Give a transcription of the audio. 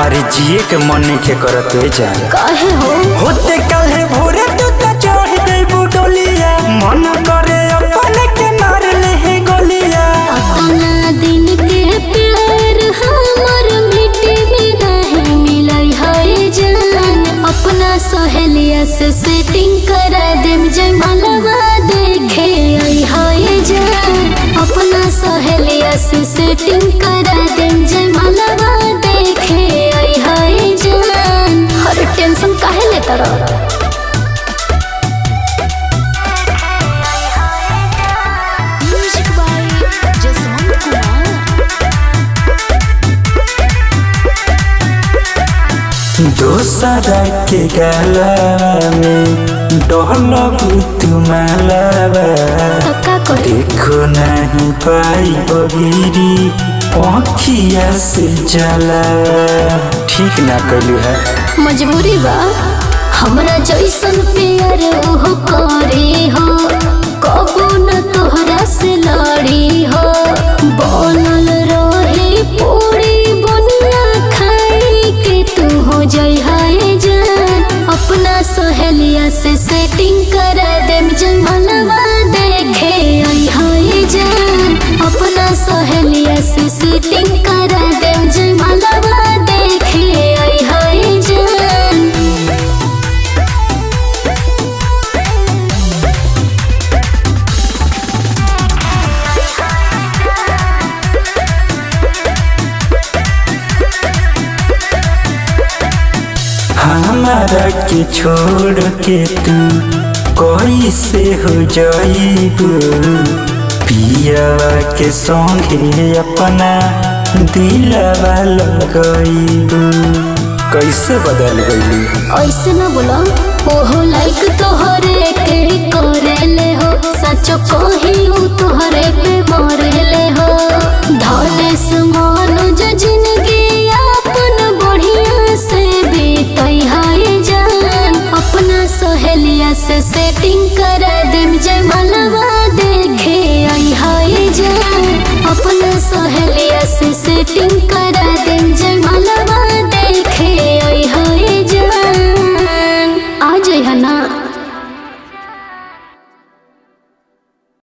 अरे जिए के मन के करत है जान काहे हो होते काले भोरे तू तो चढ़ देबू डोलिया मन करे अपन के मार ले है गोलिया। अपना दिन के प्यार हमर मिट्टी में नहीं मिलई है जान। अपना सहेलिया से सेटिंग करा देम जयमालवा देखे आई है जान। अपना सहेलिया से सेटिंग करा देम जयमालवा देखे आई है जान। हर टेंशन काहे लेता रह दोसरा के गला में डोलबू तुम्हारा देखो नहीं पाई बगिरी आँखिया से जला। ठीक ना कलू है मजबूरी बा हमरा जैसन प्यार ओहो करे हो कबो न तोहरा से लड़ी हो। बनल रहे पूरी बनिया खाई के तू हो जाई है जान। अपना सहेलिया से सेटिंग करा देम जयमालवा देखे आई है जान। अपना सहेलिया से सेटिंग करा देम जयमालवा देखे आई है जान। हमारा के छोड़ के तू कोई से हो जाइबू पियावा के संगे अपना दिलवा लगइबू। कैसे बदल गई ऐसे न बोला ओहो लाइक तोहरे के करेले हो सचो कही तोहरे पे मरेले हो। धने समान जो जिंदगी अपन बढ़िया से बीतई है जान। अपना सहेलिया से सेटिंग करा देम जयमालवा देखे आई है जान। अपना सहेलिया से सेटिंग